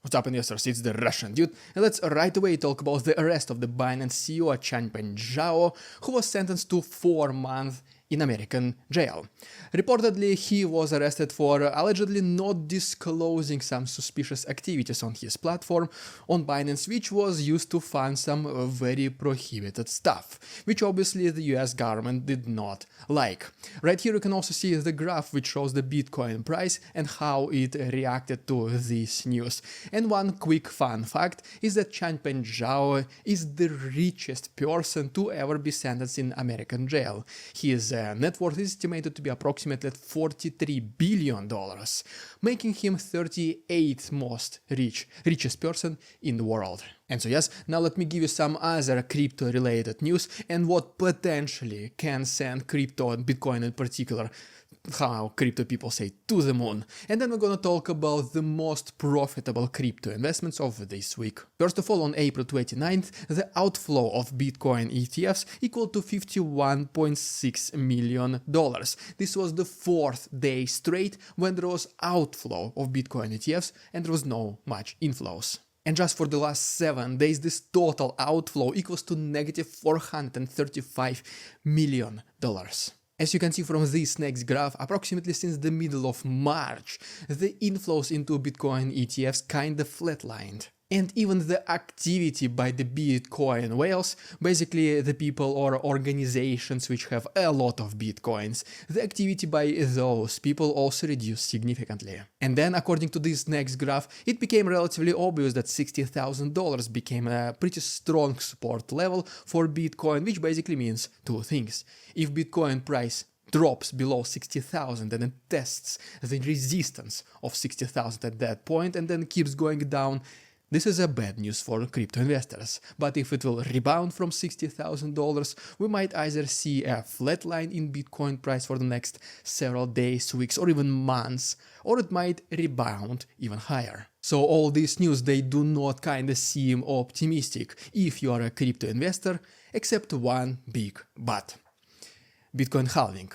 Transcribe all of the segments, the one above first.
What's up, investors? It's the Russian dude, and let's right away talk about the arrest of the Binance CEO Changpeng Zhao, who was sentenced to 4 months in American jail. Reportedly, he was arrested for allegedly not disclosing some suspicious activities on his platform on Binance, which was used to fund some very prohibited stuff, which obviously the US government did not like. Right here you can also see the graph which shows the Bitcoin price and how it reacted to this news. And one quick fun fact is that Changpeng Zhao is the richest person to ever be sentenced in American jail. His net worth is estimated to be approximately $43 billion, making him 38th richest person in the world. And so yes, now let me give you some other crypto related news and what potentially can send crypto and Bitcoin in particular, how crypto people say, to the moon. And then we're gonna talk about the most profitable crypto investments of this week. First of all, on April 29th, the outflow of Bitcoin ETFs equal to $51.6 million. This was the 4th day straight when there was outflow of Bitcoin ETFs and there was no much inflows. And just for the last 7 days, this total outflow equals to negative $435 million. As you can see from this next graph, approximately since the middle of March, the inflows into Bitcoin ETFs kinda flatlined. And even the activity by the Bitcoin whales, basically the people or organizations which have a lot of Bitcoins, the activity by those people also reduced significantly. And then, according to this next graph, it became relatively obvious that $60,000 became a pretty strong support level for Bitcoin, which basically means two things. If Bitcoin price drops below 60,000 and then tests the resistance of 60,000 at that point and then keeps going down, this is a bad news for crypto investors, but if it will rebound from $60,000, we might either see a flat line in Bitcoin price for the next several days, weeks, or even months, or it might rebound even higher. So all this news, they do not kinda seem optimistic if you are a crypto investor, except one big but. Bitcoin halving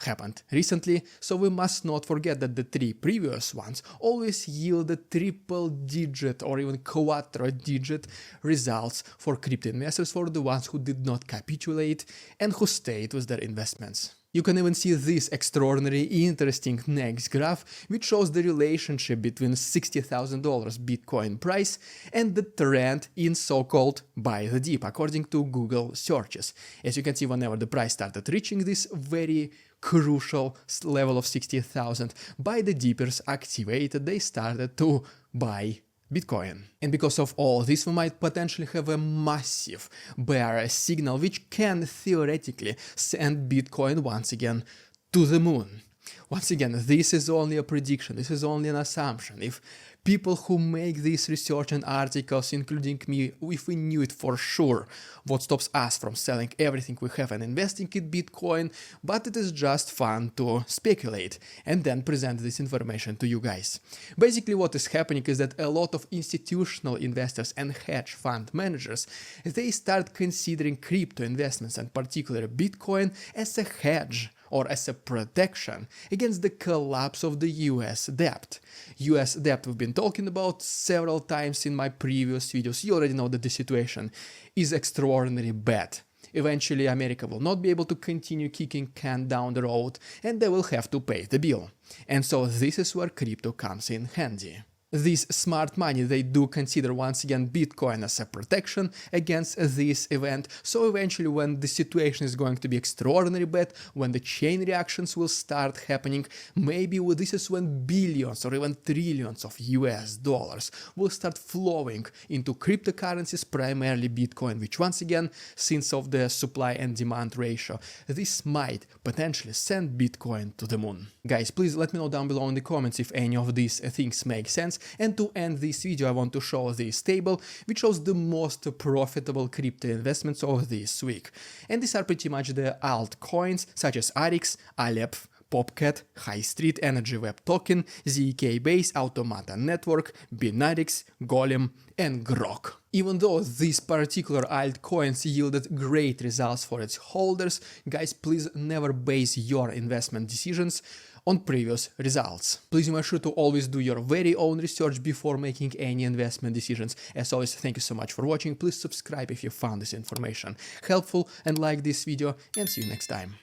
happened recently, so we must not forget that the 3 previous ones always yielded triple-digit or even quadra-digit results for crypto investors, for the ones who did not capitulate and who stayed with their investments. You can even see this extraordinary interesting next graph, which shows the relationship between $60,000 Bitcoin price and the trend in so-called buy the dip, according to Google searches. As you can see, whenever the price started reaching this very crucial level of 60,000, buy the dippers activated, they started to buy Bitcoin. And because of all this, we might potentially have a massive bear signal which can theoretically send Bitcoin once again to the moon. Once again, this is only a prediction, this is only an assumption. If people who make this research and articles, including me, if we knew it for sure, what stops us from selling everything we have and investing in Bitcoin, but it is just fun to speculate and then present this information to you guys. Basically what is happening is that a lot of institutional investors and hedge fund managers, they start considering crypto investments and particularly Bitcoin as a hedge or as a protection against the collapse of the US debt. US debt we've been talking about several times in my previous videos. You already know that the situation is extraordinarily bad. Eventually America will not be able to continue kicking can down the road and they will have to pay the bill. And so this is where crypto comes in handy. This smart money, they do consider once again Bitcoin as a protection against this event, so eventually when the situation is going to be extraordinarily bad, when the chain reactions will start happening, maybe this is when billions or even trillions of US dollars will start flowing into cryptocurrencies, primarily Bitcoin, which once again, since of the supply and demand ratio, this might potentially send Bitcoin to the moon. Guys, please let me know down below in the comments if any of these things make sense. And to end this video, I want to show this table, which shows the most profitable crypto investments of this week. And these are pretty much the altcoins, such as ARIX, Alep, Popcat, High Street, Energy Web Token, ZK Base, Automata Network, Binance, Golem, and Grok. Even though these particular altcoins yielded great results for its holders, guys, please never base your investment decisions on previous results. Please make sure to always do your very own research before making any investment decisions. As always, thank you so much for watching. Please subscribe if you found this information helpful and like this video, and see you next time.